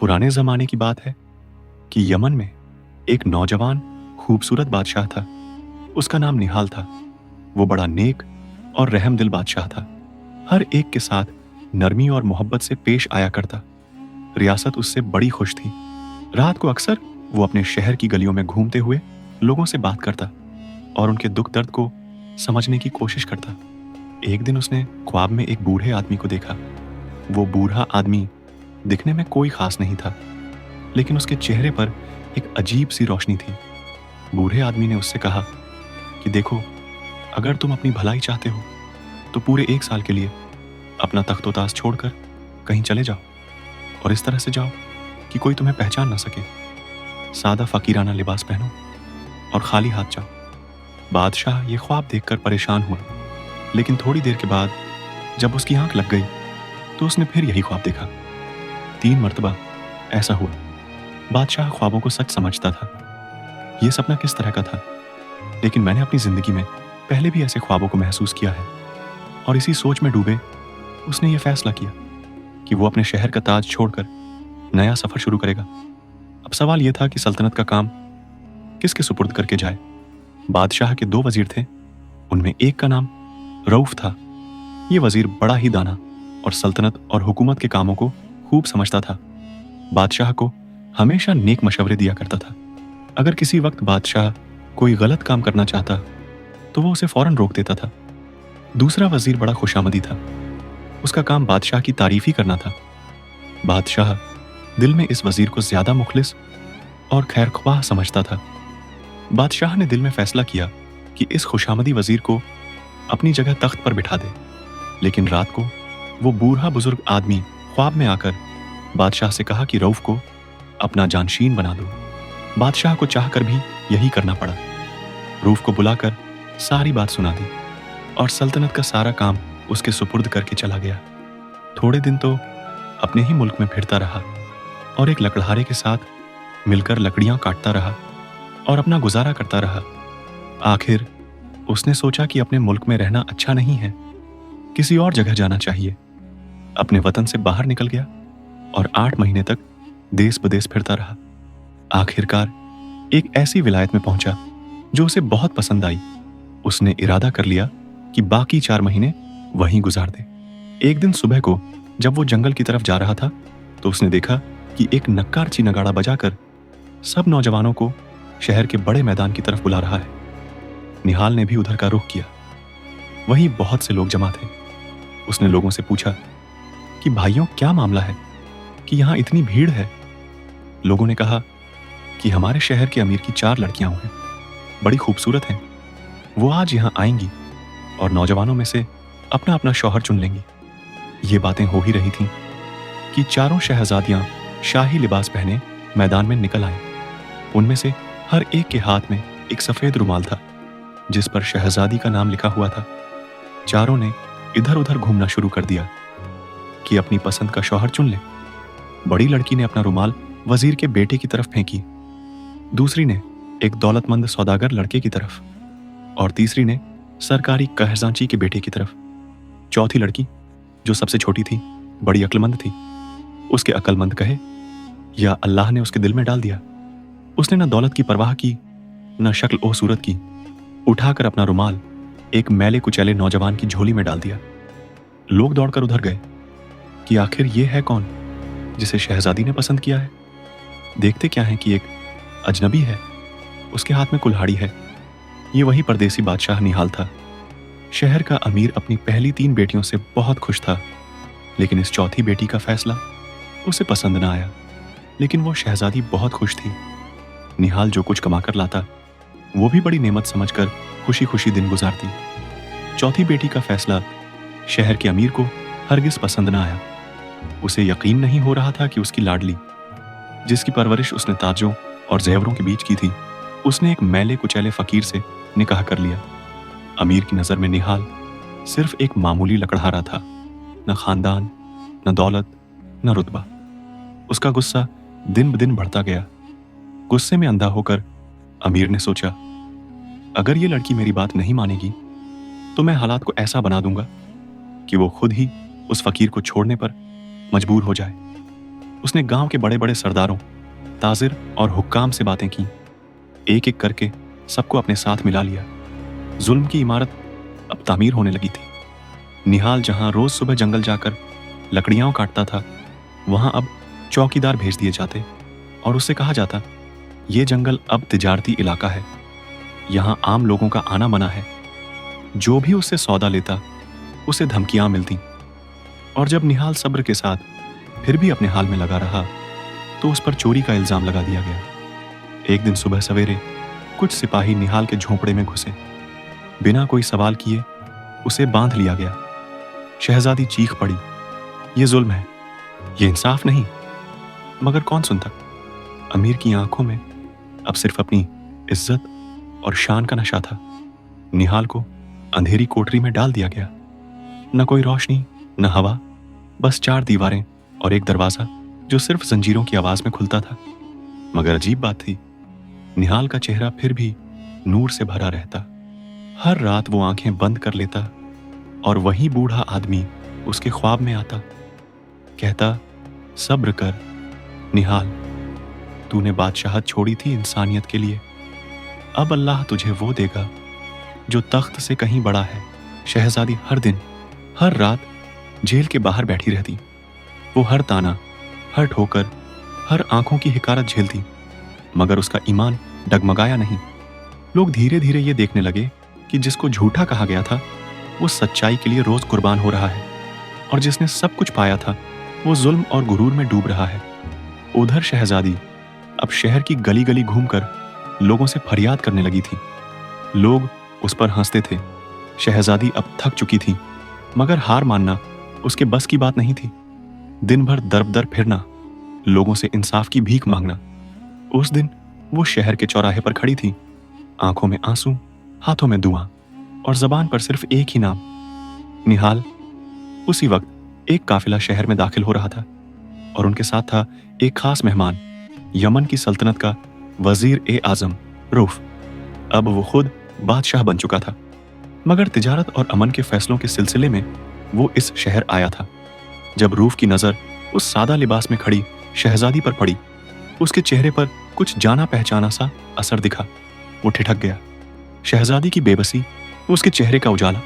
पुराने ज़माने की बात है कि यमन में एक नौजवान खूबसूरत बादशाह था। उसका नाम निहाल था। वो बड़ा नेक और रहमदिल बादशाह था। हर एक के साथ नरमी और मोहब्बत से पेश आया करता। रियासत उससे बड़ी खुश थी। रात को अक्सर वो अपने शहर की गलियों में घूमते हुए लोगों से बात करता और उनके दुख दर्द को समझने की कोशिश करता। एक दिन उसने ख्वाब में एक बूढ़े आदमी को देखा। वो बूढ़ा आदमी दिखने में कोई खास नहीं था, लेकिन उसके चेहरे पर एक अजीब सी रोशनी थी। बूढ़े आदमी ने उससे कहा कि देखो, अगर तुम अपनी भलाई चाहते हो तो पूरे 1 साल के लिए अपना तख्तो-ताश छोड़कर कहीं चले जाओ और इस तरह से जाओ कि कोई तुम्हें पहचान ना सके। सादा फकीराना लिबास पहनो और खाली हाथ जाओ। बादशाह ये ख्वाब देखकर परेशान हुआ, लेकिन थोड़ी देर के बाद जब उसकी आंख लग गई तो उसने फिर यही ख्वाब देखा। 3 मर्तबा ऐसा हुआ। बादशाह ख्वाबों को सच समझता था। ये सपना किस तरह का था, लेकिन मैंने अपनी जिंदगी में पहले भी ऐसे ख्वाबों को महसूस किया है। और इसी सोच में डूबे उसने ये फैसला किया कि वो अपने शहर का ताज छोड़कर नया सफर शुरू करेगा। अब सवाल यह था कि सल्तनत का काम किसके सुपुर्द करके जाए। बादशाह के 2 वजीर थे। उनमें एक का नाम रऊफ था। ये वजीर बड़ा ही दाना और सल्तनत और हुकूमत के कामों को खूब समझता था। बादशाह को हमेशा नेक मशवरे दिया करता था। अगर किसी वक्त बादशाह कोई गलत काम करना चाहता तो वो उसे फौरन रोक देता था। दूसरा वजीर बड़ा खुशामदी था। उसका काम बादशाह की तारीफ ही करना था। बादशाह दिल में इस वजीर को ज्यादा मुखलिस और खैरख्वाह समझता था। बादशाह ने दिल में फैसला किया कि इस खुशामदी वजीर को अपनी जगह तख्त पर बिठा दे। लेकिन रात को वो बूढ़ा बुजुर्ग आदमी ख्वाब में आकर बादशाह से कहा कि रऊफ को अपना जानशीन बना दो। बादशाह को चाहकर भी यही करना पड़ा। रऊफ को बुलाकर सारी बात सुना दी और सल्तनत का सारा काम उसके सुपुर्द करके चला गया। थोड़े दिन तो अपने ही मुल्क में फिरता रहा और एक लकड़हारे के साथ मिलकर लकड़ियां काटता रहा और अपना गुजारा करता रहा। आखिर उसने सोचा कि अपने मुल्क में रहना अच्छा नहीं है, किसी और जगह जाना चाहिए। अपने वतन से बाहर निकल गया और 8 महीने तक देश बदेश फिरता रहा। आखिरकार एक ऐसी विलायत में पहुंचा जो उसे बहुत पसंद आई। उसने इरादा कर लिया कि बाकी 4 महीने वहीं गुजार दे। एक दिन सुबह को जब वो जंगल की तरफ जा रहा था तो उसने देखा कि एक नक्कारची नगाड़ा बजाकर सब नौजवानों को शहर के बड़े मैदान की तरफ बुला रहा है। निहाल ने भी उधर का रुख किया। वहीं बहुत से लोग जमा थे। उसने लोगों से पूछा कि भाइयों, क्या मामला है कि यहां इतनी भीड़ है। लोगों ने कहा कि हमारे शहर के अमीर की 4 लड़कियां हैं, बड़ी खूबसूरत हैं। वो आज यहां आएंगी और नौजवानों में से अपना अपना शौहर चुन लेंगी। ये बातें हो ही रही थीं कि चारों शहजादियां शाही लिबास पहने मैदान में निकल आईं। उनमें से हर एक के हाथ में एक सफेद रुमाल था जिस पर शहजादी का नाम लिखा हुआ था। चारों ने इधर उधर घूमना शुरू कर दिया कि अपनी पसंद का शौहर चुन ले। बड़ी लड़की ने अपना रुमाल वजीर के बेटे की तरफ फेंकी, दूसरी ने एक दौलतमंद सौदागर लड़के की तरफ और तीसरी ने सरकारी कहजांची के बेटे की तरफ। चौथी लड़की, जो सबसे छोटी थी, बड़ी अक्लमंद थी। उसके अक्लमंद कहे या अल्लाह ने उसके दिल में डाल दिया। उसने न दौलत की परवाह की, न शक्ल ओ सूरत की। उठाकर अपना रुमाल एक मैले कुचैले नौजवान की झोली में डाल दिया। लोग दौड़कर उधर गए कि आखिर ये है कौन जिसे शहजादी ने पसंद किया है। देखते क्या है कि एक अजनबी है, उसके हाथ में कुल्हाड़ी है। ये वही परदेसी बादशाह निहाल था। शहर का अमीर अपनी पहली 3 बेटियों से बहुत खुश था, लेकिन इस चौथी बेटी का फैसला उसे पसंद न आया। लेकिन वो शहजादी बहुत खुश थी। निहाल जो कुछ कमाकर लाता वो भी बड़ी नेमत समझकर खुशी खुशी दिन गुजारती। चौथी बेटी का फैसला शहर के अमीर को हरगिज पसंद न आया। उसे यकीन नहीं हो रहा था कि उसकी लाडली, जिसकी परवरिश उसने ताजों और जेवरों के बीच की थी, उसने एक मैले कुचैले फकीर से निकाह कर लिया। अमीर की नजर में निहाल सिर्फ एक मामूली लकड़हारा था, न खानदान, न दौलत, न रुतबा। उसका गुस्सा दिन ब दिन बढ़ता गया। गुस्से में अंधा होकर अमीर ने सोचा, अगर ये लड़की मेरी बात नहीं मानेगी तो मैं हालात को ऐसा बना दूंगा कि वो खुद ही उस फकीर को छोड़ने पर मजबूर हो जाए। उसने गांव के बड़े बड़े सरदारों, ताजिर और हुक्काम से बातें की। एक एक करके सबको अपने साथ मिला लिया। जुल्म की इमारत अब तामीर होने लगी थी। निहाल जहां रोज सुबह जंगल जाकर लकड़ियां काटता था, वहां अब चौकीदार भेज दिए जाते और उससे कहा जाता, ये जंगल अब तिजारती इलाका है, यहाँ आम लोगों का आना मना है। जो भी उससे सौदा लेता उसे धमकियां मिलती। और जब निहाल सब्र के साथ फिर भी अपने हाल में लगा रहा, तो उस पर चोरी का इल्जाम लगा दिया गया। एक दिन सुबह सवेरे कुछ सिपाही निहाल के झोंपड़े में घुसे। बिना कोई सवाल किए उसे बांध लिया गया। शहजादी चीख पड़ी, ये जुल्म है, ये इंसाफ नहीं। मगर कौन सुनता? अमीर की आंखों में अब सिर्फ अपनी इज्जत और शान का नशा था। निहाल को अंधेरी कोठरी में डाल दिया गया। न कोई रोशनी, न हवा, बस 4 दीवारें और एक दरवाजा जो सिर्फ जंजीरों की आवाज में खुलता था। मगर अजीब बात थी, निहाल का चेहरा फिर भी नूर से भरा रहता। हर रात वो आंखें बंद कर लेता और वही बूढ़ा आदमी उसके ख्वाब में आता, कहता, सब्र कर निहाल, तूने बादशाहत छोड़ी थी इंसानियत के लिए, अब अल्लाह तुझे वो देगा जो तख्त से कहीं बड़ा है। शहजादी हर दिन, हर रात जेल के बाहर बैठी रहती। वो हर ताना, हर ठोकर, हर आंखों की हिकारत झेलती, मगर उसका ईमान डगमगाया नहीं। लोग धीरे धीरे ये देखने लगे कि जिसको झूठा कहा गया था वो सच्चाई के लिए रोज कुर्बान हो रहा है, और जिसने सब कुछ पाया था वो जुल्म और गुरूर में डूब रहा है। उधर शहजादी अब शहर की गली गली घूमकर लोगों से फरियाद करने लगी थी। लोग उस पर हंसते थे। शहजादी अब थक चुकी थी, मगर हार मानना उसके बस की बात नहीं थी। दिन भर दर दर फिरना, लोगों से इंसाफ की भीख मांगना। उस दिन वो शहर के चौराहे पर खड़ी थी, आंखों में आंसू, हाथों में दुआ और जबान पर सिर्फ एक ही नाम, निहाल। उसी वक्त एक काफिला शहर में दाखिल हो रहा था और उनके साथ था एक खास मेहमान, यमन की सल्तनत का वजीर ए आजम रूफ। अब वो खुद बादशाह बन चुका था, मगर तिजारत और अमन के फैसलों के सिलसिले में वो इस शहर आया था। जब रूफ की नजर उस सादा लिबास में खड़ी शहजादी पर पड़ी, उसके चेहरे पर कुछ जाना पहचाना सा असर दिखा। वो ठिठक गया। शहजादी की बेबसी, उसके चेहरे का उजाला,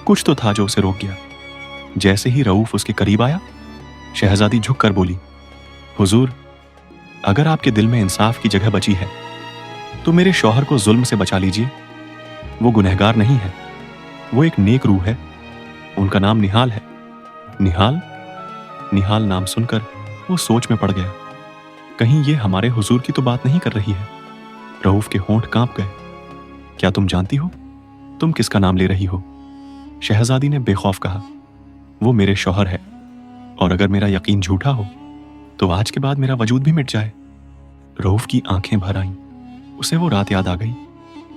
कुछ तो था जो उसे रोक गया। जैसे ही रऊफ उसके करीब आया, शहजादी झुककर बोली, हुजूर, अगर आपके दिल में इंसाफ की जगह बची है तो मेरे शौहर को जुल्म से बचा लीजिए। वो गुनहगार नहीं है, वो एक नेक रूह है। उनका नाम निहाल है। निहाल? निहाल नाम सुनकर वो सोच में पड़ गया। कहीं ये हमारे हुजूर की तो बात नहीं कर रही है। रऊफ के होंठ कांप गए। क्या तुम जानती हो तुम किसका नाम ले रही हो? शहजादी ने बेखौफ कहा, वो मेरे शौहर है, और अगर मेरा यकीन झूठा हो तो आज के बाद मेरा वजूद भी मिट जाए। रऊफ की आंखें भर आईं। उसे वो रात याद आ गई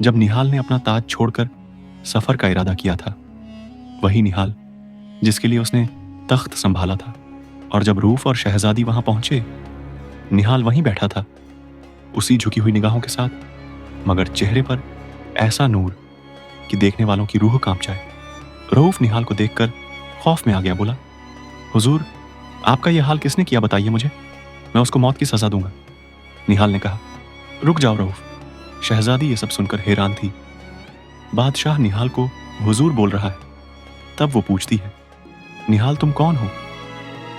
जब निहाल ने अपना ताज छोड़कर सफर का इरादा किया था। वही निहाल जिसके लिए उसने तख्त संभाला था। और जब रूफ और शहजादी वहां पहुंचे, निहाल वहीं बैठा था, उसी झुकी हुई निगाहों के साथ, मगर चेहरे पर ऐसा नूर कि देखने वालों की रूह कांप जाए। रऊफ निहाल को देखकर खौफ में आ गया, बोला, हुजूर, आपका यह हाल किसने किया, बताइए मुझे, मैं उसको मौत की सजा दूंगा। निहाल ने कहा, रुक जाओ रऊफ। शहजादी ये सब सुनकर हैरान थी। बादशाह निहाल को हुजूर बोल रहा है। तब वो पूछती है, निहाल तुम कौन हो?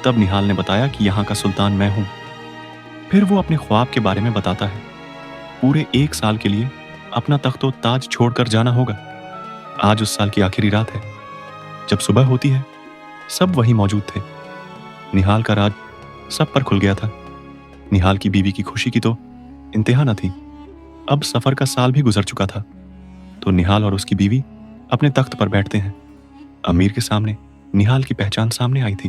तब निहाल ने बताया कि यहाँ का सुल्तान मैं हूं। फिर वो अपने ख्वाब के बारे में बताता है। पूरे 1 साल के लिए अपना तख्तो ताज छोड़कर जाना होगा। आज उस साल की आखिरी रात है। जब सुबह होती है, सब वहीं मौजूद थे। निहाल का राज सब पर खुल गया था। निहाल की बीवी की खुशी की तो इंतहा न थी। अब सफर का साल भी गुजर चुका था, तो निहाल और उसकी बीवी अपने तख्त पर बैठते हैं। अमीर के सामने निहाल की पहचान सामने आई थी।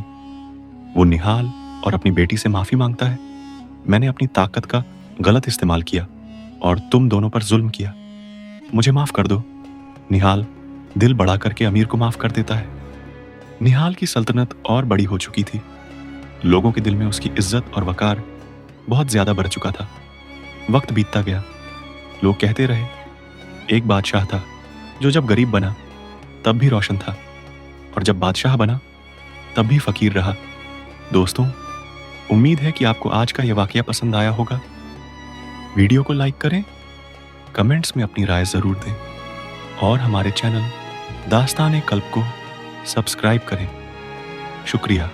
वो निहाल और अपनी बेटी से माफी मांगता है। मैंने अपनी ताकत का गलत इस्तेमाल किया और तुम दोनों पर जुल्म किया, मुझे माफ कर दो। निहाल दिल बड़ा करके अमीर को माफ कर देता है। निहाल की सल्तनत और बड़ी हो चुकी थी। लोगों के दिल में उसकी इज्जत और वकार बहुत ज्यादा बढ़ चुका था। वक्त बीतता गया। लोग कहते रहे, एक बादशाह था जो जब गरीब बना तब भी रोशन था, और जब बादशाह बना तब भी फकीर रहा। दोस्तों, उम्मीद है कि आपको आज का यह वाकया पसंद आया होगा। वीडियो को लाइक करें, कमेंट्स में अपनी राय ज़रूर दें और हमारे चैनल दास्तान-ए-कल्ब को सब्सक्राइब करें। शुक्रिया।